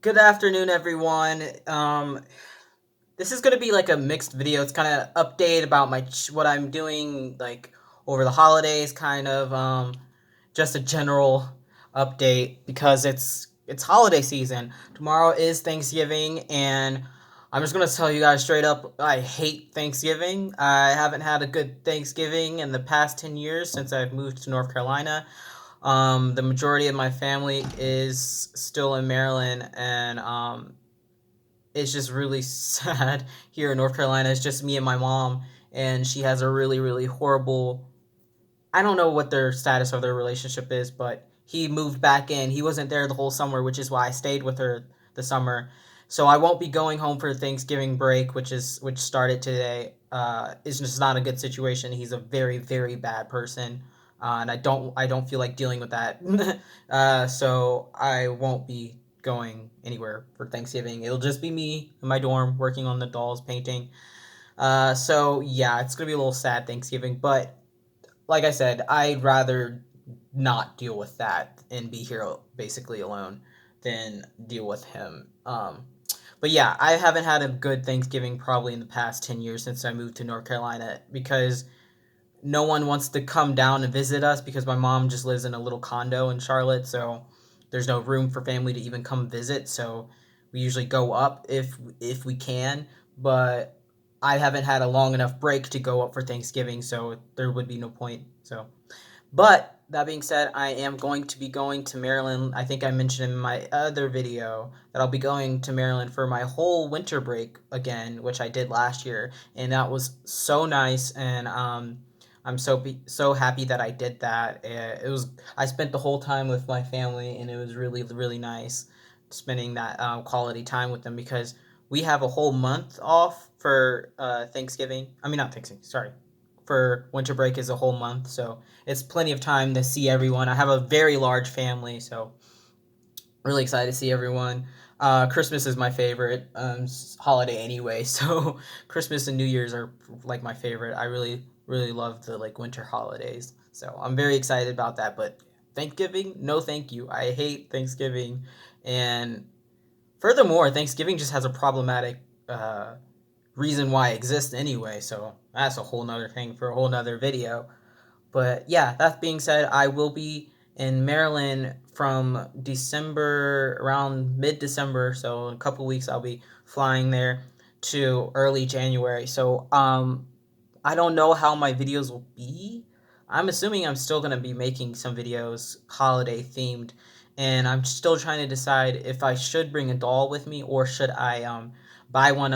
Good afternoon, everyone. This is gonna be like a mixed video. It's kind of update about what I'm doing like over the holidays, kind of just a general update because it's holiday season. Tomorrow is Thanksgiving, and I'm just gonna tell you guys straight up, I hate Thanksgiving. I haven't had a good Thanksgiving in the past 10 years since I've moved to North Carolina. The majority of my family is still in Maryland, and it's just really sad here in North Carolina. It's just me and my mom, and she has a really, really horrible. I don't know what their status of their relationship is, but he moved back in. He wasn't there the whole summer, which is why I stayed with her the summer. So I won't be going home for Thanksgiving break, which started today. It's just not a good situation. He's a very, very bad person, and I don't feel like dealing with that. So I won't be going anywhere for Thanksgiving. It'll just be me in my dorm working on the dolls, painting. So yeah, it's gonna be a little sad Thanksgiving, but like I said, I'd rather not deal with that and be here basically alone than deal with him. But yeah, I haven't had a good Thanksgiving probably in the past 10 years since I moved to North Carolina because no one wants to come down and visit us because my mom just lives in a little condo in Charlotte, so there's no room for family to even come visit. So we usually go up if we can, but I haven't had a long enough break to go up for Thanksgiving, so there would be no point. So, but that being said, I am going to be going to Maryland. I think I mentioned in my other video that I'll be going to Maryland for my whole winter break again, which I did last year, and that was so nice. And I'm so happy that I did that. It was I spent the whole time with my family, and it was really really nice spending that quality time with them because we have a whole month off for Thanksgiving. I mean, not Thanksgiving. Sorry, for winter break is a whole month, so it's plenty of time to see everyone. I have a very large family, so really excited to see everyone. Christmas is my favorite holiday anyway, so Christmas and New Year's are like my favorite. I really really love the like winter holidays, so I'm very excited about that. But Thanksgiving, no, thank you. I hate Thanksgiving, and furthermore, Thanksgiving just has a problematic reason why it exists anyway. So that's a whole nother thing for a whole nother video. But yeah, that being said, I will be in Maryland from December, around mid December. So in a couple weeks, I'll be flying there to early January. So I don't know how my videos will be. I'm assuming I'm still gonna be making some videos holiday themed, and I'm still trying to decide if I should bring a doll with me or should I buy one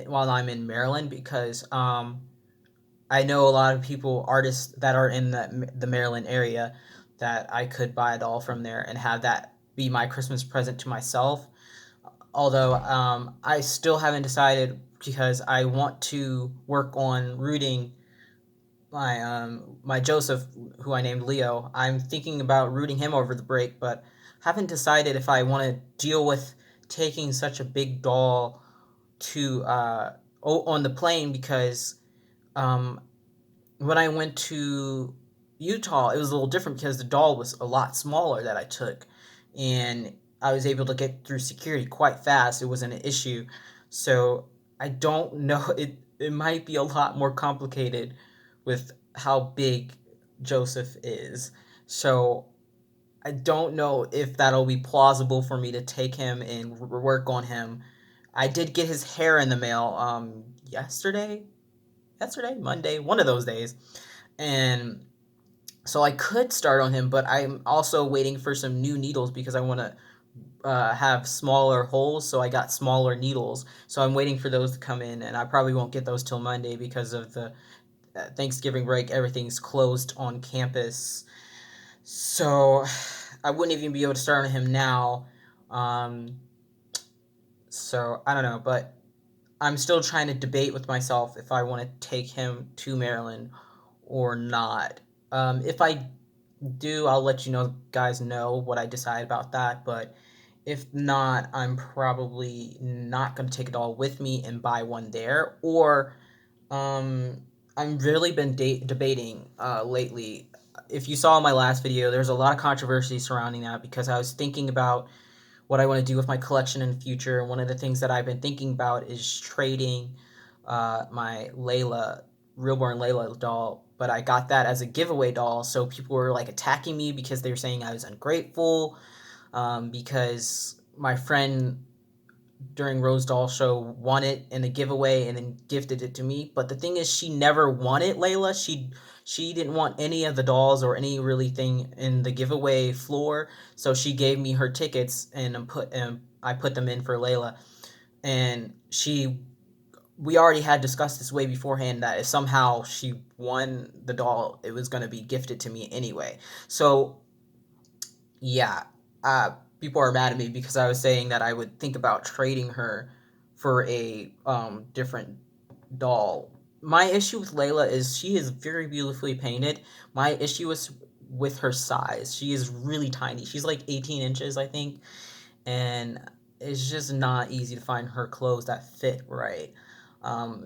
while I'm in Maryland because I know a lot of people, artists that are in the Maryland area, that I could buy a doll from there and have that be my Christmas present to myself. Although I still haven't decided because I want to work on rooting my Joseph, who I named Leo. I'm thinking about rooting him over the break, but haven't decided if I want to deal with taking such a big doll to on the plane because um, when I went to Utah, it was a little different because the doll was a lot smaller that I took, and I was able to get through security quite fast. It wasn't an issue, so I don't know. It might be a lot more complicated with how big Joseph is. So I don't know if that'll be plausible for me to take him and work on him. I did get his hair in the mail yesterday, Monday, one of those days. And so I could start on him, but I'm also waiting for some new needles because I want to have smaller holes, so I got smaller needles. So I'm waiting for those to come in, and I probably won't get those till Monday because of the Thanksgiving break. Everything's closed on campus, so I wouldn't even be able to start on him now. Um, so I don't know, but I'm still trying to debate with myself if I want to take him to Maryland or not. If I do, I'll let you guys know what I decide about that. But if not, I'm probably not going to take it all with me and buy one there. Or um, I've really been debating lately. If you saw my last video, there's a lot of controversy surrounding that because I was thinking about what I want to do with my collection in the future. One of the things that I've been thinking about is trading my Layla, Realborn Layla doll, but I got that as a giveaway doll, so people were like attacking me because they were saying I was ungrateful, because my friend during Rose Doll Show won it in a giveaway and then gifted it to me. But the thing is, she never won it, Layla. She didn't want any of the dolls or any really thing in the giveaway floor, so she gave me her tickets and I put them in for Layla. And we already had discussed this way beforehand that if somehow she won the doll, it was going to be gifted to me anyway. So yeah, people are mad at me because I was saying that I would think about trading her for a different doll. My issue with Layla is she is very beautifully painted. My issue is with her size. She is really tiny. She's like 18 inches, I think, and it's just not easy to find her clothes that fit right.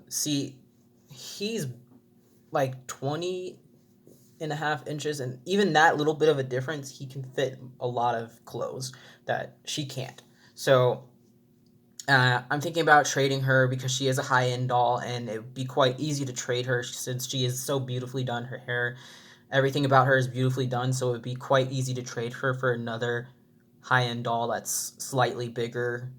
See, he's like 20.5 inches, and even that little bit of a difference, he can fit a lot of clothes that she can't. So I'm thinking about trading her because she is a high end doll, and it would be quite easy to trade her since she is so beautifully done. Her hair, everything about her is beautifully done, so it would be quite easy to trade her for another high end doll that's slightly bigger.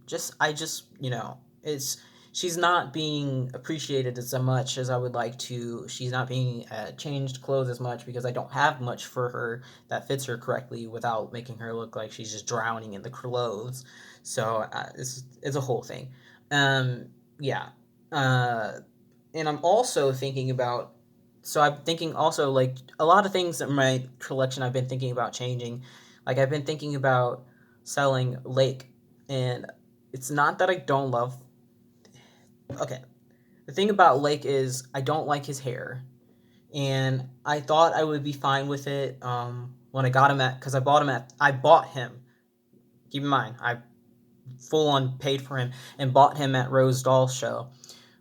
It's she's not being appreciated as much as I would like to. She's not being changed clothes as much because I don't have much for her that fits her correctly without making her look like she's just drowning in the clothes. So it's a whole thing. Um, yeah. Uh, and I'm also thinking about. So I'm thinking also like a lot of things in my collection I've been thinking about changing. Like I've been thinking about selling Lake, and it's not that I don't love. Okay, the thing about Lake is I don't like his hair, and I thought I would be fine with it when I got him at because I bought him. Keep in mind, I full on paid for him and bought him at Rose Doll Show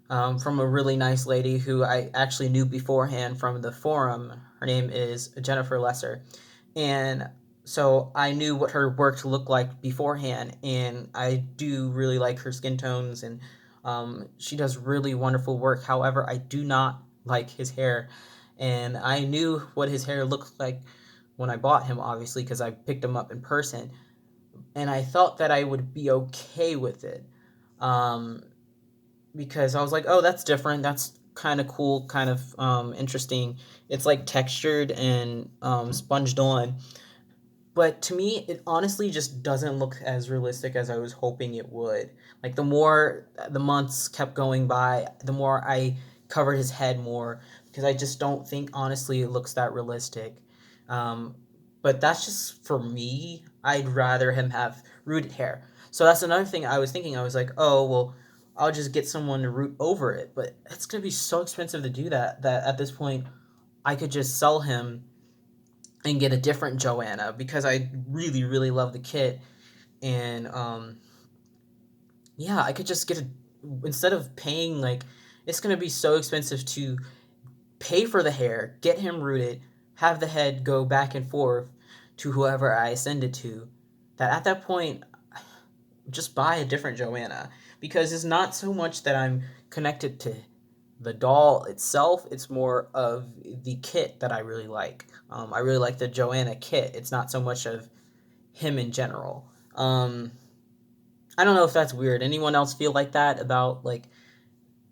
from a really nice lady who I actually knew beforehand from the forum. Her name is Jennifer Lesser, and so I knew what her work looked like beforehand, and I do really like her skin tones, and she does really wonderful work. However, I do not like his hair, and I knew what his hair looked like when I bought him, obviously, because I picked him up in person, and I thought that I would be okay with it. Um, because I was like, oh, that's different. That's kind of cool, kind of interesting. It's like textured and sponged on. But to me, it honestly just doesn't look as realistic as I was hoping it would. Like the more the months kept going by, the more I covered his head more because I just don't think honestly it looks that realistic. Um, but that's just for me. I'd rather him have rooted hair. So that's another thing I was thinking. I was like, oh well, I'll just get someone to root over it. But it's gonna be so expensive to do that. That at this point, I could just sell him and get a different Joanna because I really really love the kit, and yeah, I could just get a instead of paying like it's gonna be so expensive to pay for the hair, get him rooted, have the head go back and forth to whoever I send it to. That at that point, just buy a different Joanna because it's not so much that I'm connected to the doll itself. It's more of the kit that I really like. I really like the Joanna kit. It's not so much of him in general. I don't know if that's weird. Anyone else feel like that about like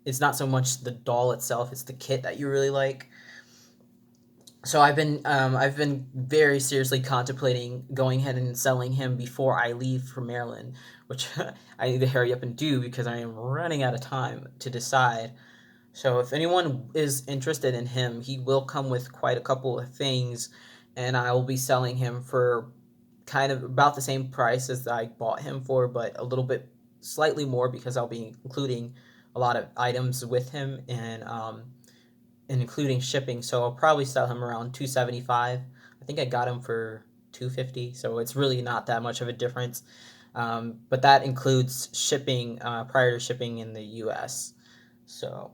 it's not so much the doll itself, it's the kit that you really like. So I've been very seriously contemplating going ahead and selling him before I leave for Maryland, which I need to hurry up and do because I am running out of time to decide. So if anyone is interested in him, he will come with quite a couple of things, and I will be selling him for kind of about the same price as I bought him for, but a little bit slightly more because I'll be including a lot of items with him and including shipping. So I'll probably sell him around 275. I think I got him for 250, so it's really not that much of a difference. But that includes shipping prior to shipping in the U.S. So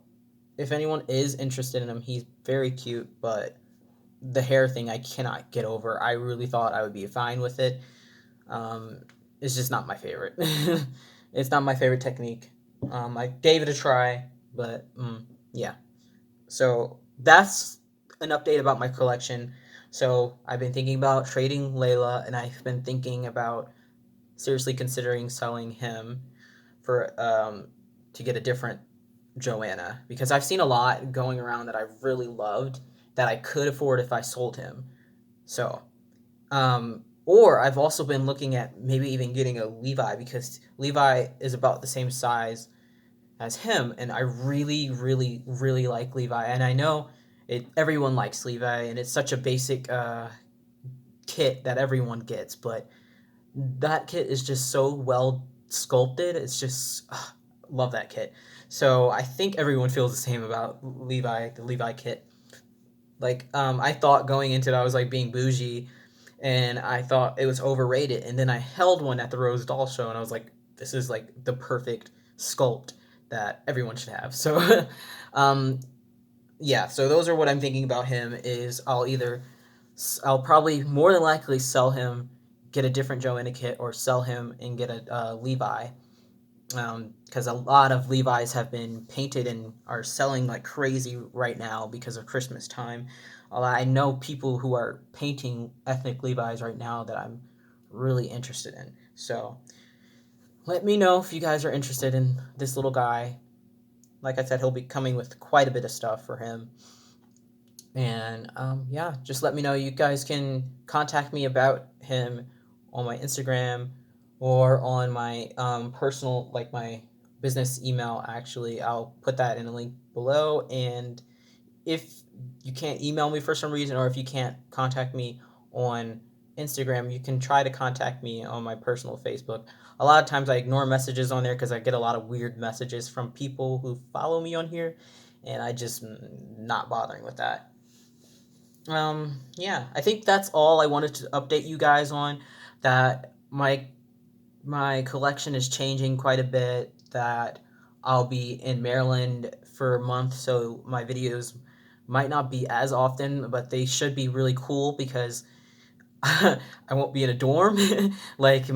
if anyone is interested in him, he's very cute, but the hair thing I cannot get over. I really thought I would be fine with it. Um, it's just not my favorite. It's not my favorite technique. I gave it a try, but yeah. So that's an update about my collection. So I've been thinking about trading Layla, and I've been thinking about seriously considering selling him for to get a different Joanna, because I've seen a lot going around that I really loved that I could afford if I sold him. So or I've also been looking at maybe even getting a Levi, because Levi is about the same size as him, and I really, really, really like Levi, and I know everyone likes Levi, and it's such a basic kit that everyone gets, but that kit is just so well sculpted. It's just love that kit. So I think everyone feels the same about Levi, the Levi kit. Like I thought going into it, I was like being bougie, and I thought it was overrated. And then I held one at the Rose Doll Show, and I was like, this is like the perfect sculpt that everyone should have. So, um, yeah. So those are what I'm thinking about him. Is I'll probably more than likely sell him, get a different Joanna kit, or sell him and get a Levi. Because a lot of Levi's have been painted and are selling like crazy right now because of Christmas time. I know people who are painting ethnic Levi's right now that I'm really interested in. So let me know if you guys are interested in this little guy. Like I said, he'll be coming with quite a bit of stuff for him. And yeah, just let me know. You guys can contact me about him on my Instagram or on my personal, like my business email. Actually, I'll put that in a link below. And if you can't email me for some reason, or if you can't contact me on Instagram, you can try to contact me on my personal Facebook. A lot of times I ignore messages on there because I get a lot of weird messages from people who follow me on here, and I just not bothering with that. Yeah, I think that's all I wanted to update you guys on. That my collection is changing quite a bit. That I'll be in Maryland for a month, so my videos might not be as often, but they should be really cool because I won't be in a dorm. Like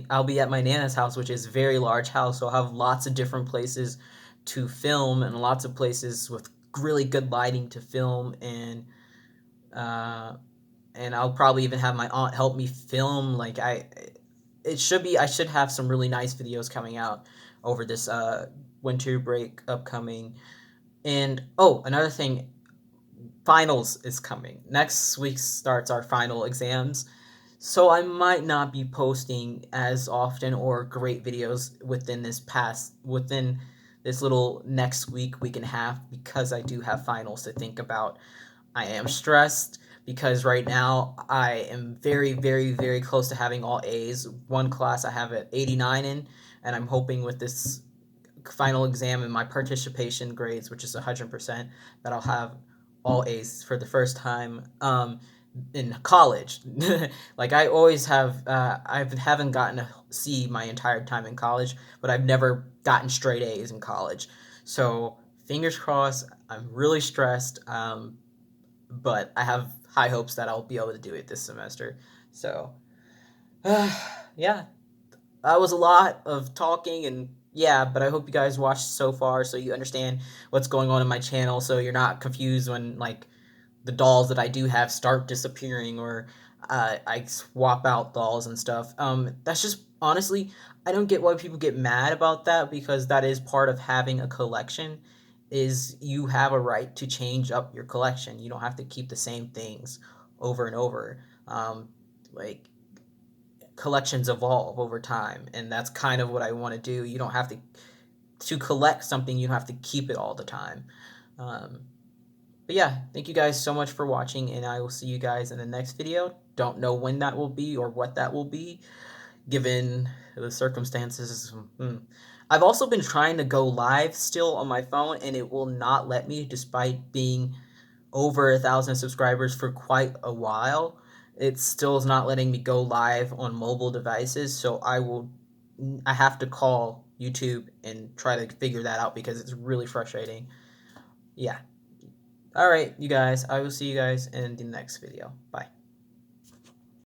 I'll be at my Nana's house, which is a very large house, so I'll have lots of different places to film and lots of places with really good lighting to film, uh, and I'll probably even have my aunt help me film. Like I should have some really nice videos coming out over this winter break upcoming. And oh, another thing, finals is coming. Next week starts our final exams. So I might not be posting as often or great videos within this little next week and a half, because I do have finals to think about. I am stressed because right now I am very, very, very close to having all A's. One class I have an 89 in, and I'm hoping with this final exam and my participation grades, which is 100%, that I'll have all A's for the first time in college. Like I always have, I haven't gotten a C my entire time in college, but I've never gotten straight A's in college. So fingers crossed. I'm really stressed. But I have high hopes that I'll be able to do it this semester. So, yeah, that was a lot of talking, and yeah, but I hope you guys watched so far so you understand what's going on in my channel, so you're not confused when like the dolls that I do have start disappearing, or I swap out dolls and stuff. That's just honestly, I don't get why people get mad about that, because that is part of having a collection. Is you have a right to change up your collection. You don't have to keep the same things over and over. Like collections evolve over time, and that's kind of what I want to do. You don't have to collect something. You don't have to keep it all the time. Um, but yeah, thank you guys so much for watching, and I will see you guys in the next video. Don't know when that will be or what that will be, given the circumstances. I've also been trying to go live still on my phone, and it will not let me, despite being over 1,000 subscribers for quite a while. It still is not letting me go live on mobile devices, so I have to call YouTube and try to figure that out, because it's really frustrating. Yeah. All right, you guys. I will see you guys in the next video. Bye.